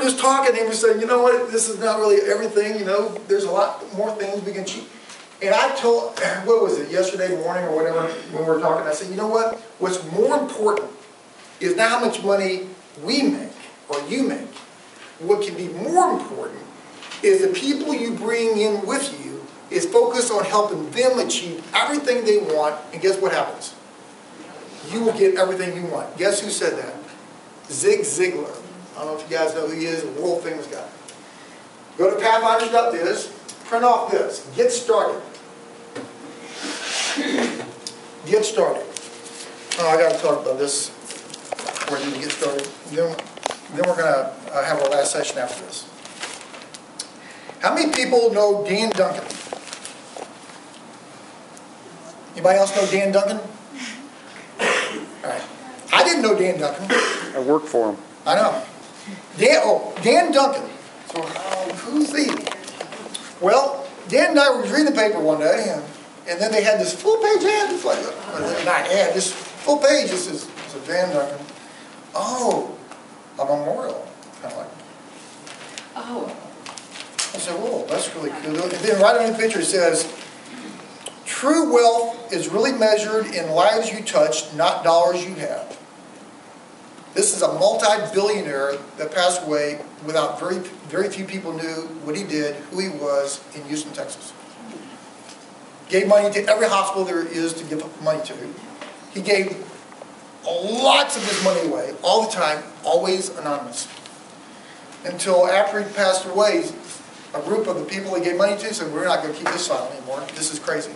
just talking, and we said, you know what, this is not really everything, you know, there's a lot more things we can achieve. And I told, what was it, yesterday morning or whatever, when we were talking, I said, you know what, what's more important is not how much money we make, or you make. What can be more important is the people you bring in with you is focused on helping them achieve everything they want, and guess what happens? You will get everything you want. Guess who said that? Zig Ziglar. I don't know if you guys know who he is, a world famous guy. Go to pathfinders.biz, print off this, get started. Get started. Oh, I got to talk about this before you get started. Then we're going to have our last session after this. How many people know Dan Duncan? Anybody else know Dan Duncan? All right. I didn't know Dan Duncan. I worked for him. I know. Dan Duncan. So who's he? Well, Dan and I were reading the paper one day, and then they had this full-page ad. It's like, not ad, this full page. This is Dan Duncan. Oh, a memorial. Kind of like. Oh. I said, whoa, that's really cool. And then right on the picture it says, true wealth is really measured in lives you touch, not dollars you have. This is a multi-billionaire that passed away without very few people knew what he did, who he was in Houston, Texas. Gave money to every hospital there is to give money to. He gave lots of his money away, all the time, always anonymous. Until after he passed away, a group of the people he gave money to said, we're not going to keep this silent anymore. This is crazy.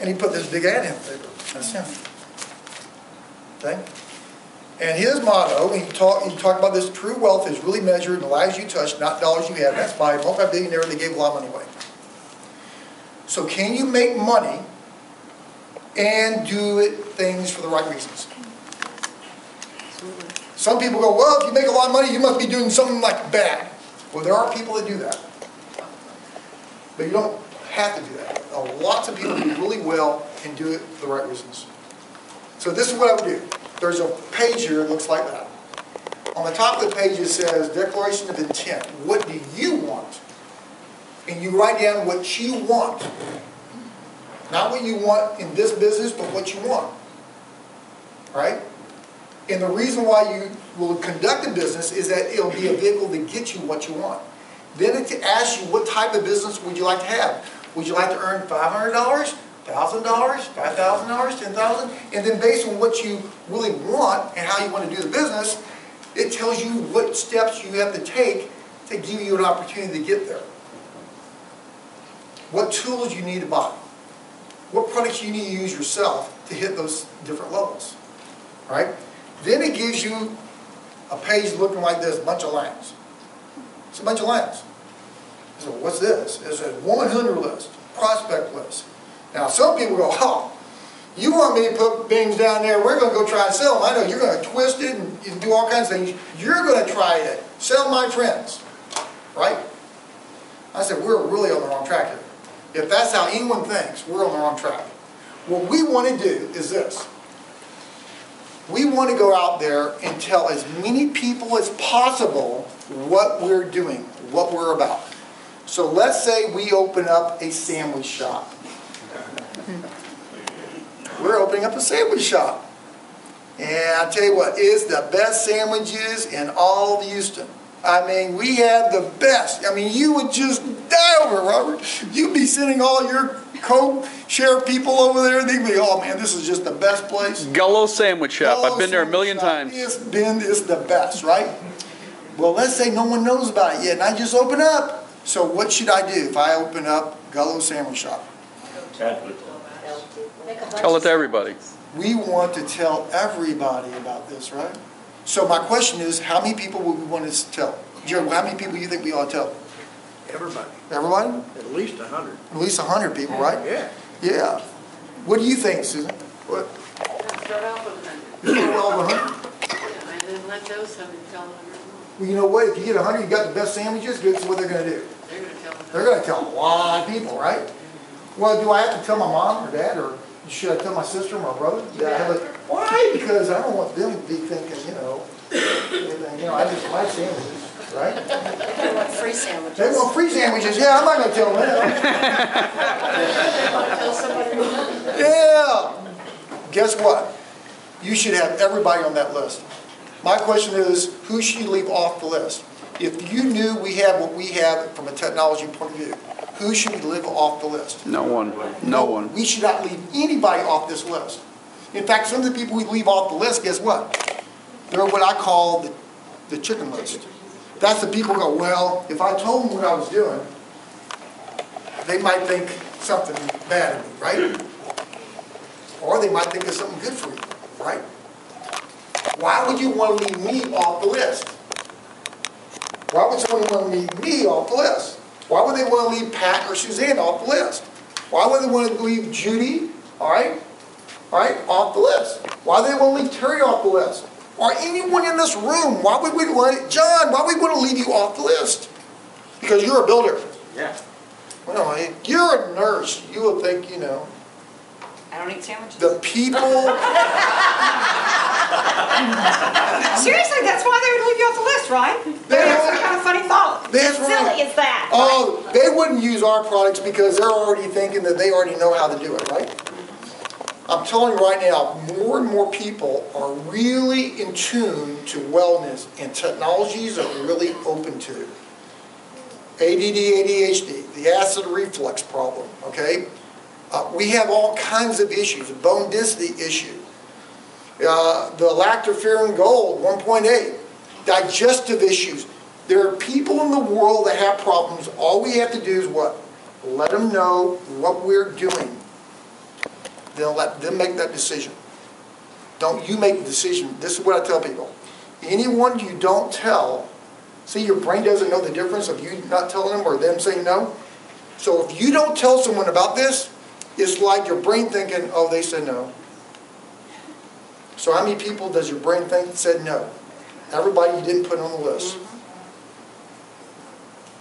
And he put this big ad in the paper. That's him. Okay? And his motto, he talked about this, true wealth is really measured in the lives you touch, not dollars you have. That's by a multi-billionaire that gave a lot of money away. So can you make money and do things for the right reasons? Some people go, well, if you make a lot of money, you must be doing something like bad. Well, there are people that do that. But you don't have to do that. Lots of people do really well and do it for the right reasons. So this is what I would do. There's a page here that looks like that. On the top of the page it says, Declaration of Intent. What do you want? And you write down what you want. Not what you want in this business, but what you want. Right? And the reason why you will conduct a business is that it'll be a vehicle to get you what you want. Then it asks you what type of business would you like to have. Would you like to earn $500, $1,000, $5,000, $10,000? And then based on what you really want and how you want to do the business, it tells you what steps you have to take to give you an opportunity to get there. What tools you need to buy. What products you need to use yourself to hit those different levels. Right? Then it gives you a page looking like this, a bunch of lines. It's a bunch of lines. So what's this? It's a 100 list, prospect list. Now some people go, oh, you want me to put things down there, we're going to go try and sell them. I know you're going to twist it and do all kinds of things. You're going to try to sell my friends. Right? I said, we're really on the wrong track here. If that's how anyone thinks, we're on the wrong track. What we want to do is this. We want to go out there and tell as many people as possible what we're doing, what we're about. So let's say we open up a sandwich shop. We're opening up a sandwich shop. And I'll tell you what, it's the best sandwiches in all of Houston. I mean, we have the best. I mean, you would just die over it, Robert. You'd be sending all your co-share people over there. They'd be, oh man, this is just the best place. Gullo Sandwich Shop. Gullo I've been there a million times. It's the best, right? Well, let's say no one knows about it yet, and I just open up. So what should I do if I open up Gullo Sandwich Shop? Tell it to everybody. We want to tell everybody about this, right? So my question is, how many people would we want to tell? Jared, how many people do you think we ought to tell? Everybody. Everybody? At least 100. At least 100 people, right? Yeah. Yeah. What do you think, Susan? What? Start off with 100. You start off with 100? Yeah, and then let those 100 tell 100 more. Well, you know what? If you get 100, you got the best sandwiches. Guess what they're going to do? They're going to tell 100. They're going to tell a lot of people, right? Well, do I have to tell my mom or dad, or should I tell my sister or my brother? Yeah. Why? Because I don't want them to be thinking, you know, You know, I just like sandwiches, right? They want free sandwiches. They want free sandwiches. Yeah, I'm not going to tell them that. Tell somebody. Yeah. Guess what? You should have everybody on that list. My question is, who should you leave off the list? If you knew we have what we have from a technology point of view, who should we leave off the list? No one. No one. We should not leave anybody off this list. In fact, some of the people we leave off the list, guess what? They're what I call the chicken list. That's the people who go, well, if I told them what I was doing, they might think something bad of me, right? Or they might think of something good for you, right? Why would you want to leave me off the list? Why would someone want to leave me off the list? Why would they want to leave Pat or Suzanne off the list? Why would they want to leave Judy, all right, off the list? Why do they want to leave Terry off the list? Or anyone in this room, why would we want, John, why would we want to leave you off the list? Because you're a builder. Yeah. Well, you're a nurse. You would think, you know. I don't eat sandwiches. The people. Seriously, that's why they would leave you off the list, right? They have some kind of funny thought. That's How silly right. is that? Oh, they wouldn't use our products because they're already thinking that they already know how to do it, right? I'm telling you right now, more and more people are really in tune to wellness, and technologies are really open to it. ADD, ADHD, the acid reflux problem, okay? We have all kinds of issues, a bone density issue, the lactoferrin gold, 1.8, digestive issues. There are people in the world that have problems. All we have to do is what? Let them know what we're doing. Then let them make that decision. Don't you make the decision. This is what I tell people. Anyone you don't tell, see, your brain doesn't know the difference of you not telling them or them saying no. So if you don't tell someone about this, it's like your brain thinking, oh, they said no. So how many people does your brain think said no? Everybody you didn't put on the list.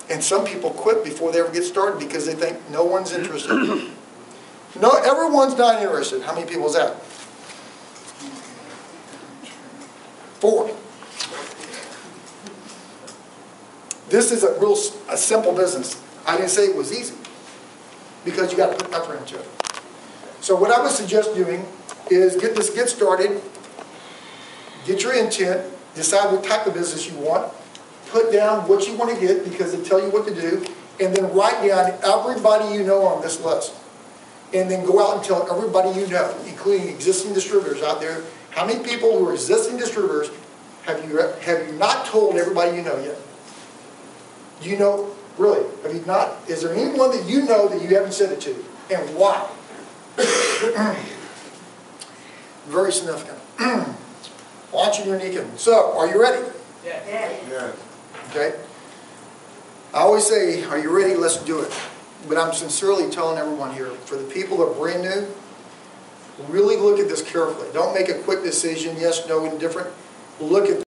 And some people quit before they ever get started because they think no one's interested. No, everyone's not interested. How many people is that? 4. This is a simple business. I didn't say it was easy because you got to put effort into it. So what I would suggest doing is get started, get your intent, decide what type of business you want, put down what you want to get because they tell you what to do, and then write down everybody you know on this list. And then go out and tell everybody you know, including existing distributors out there. How many people who are existing distributors have you not told everybody you know yet? Do you know, really, have you not? Is there anyone that you know that you haven't said it to? And why? Very significant. Launching your Nikken. So, are you ready? Yeah. Okay. I always say, are you ready? Let's do it. But I'm sincerely telling everyone here, for the people that are brand new, really look at this carefully. Don't make a quick decision, yes, no, indifferent. Look at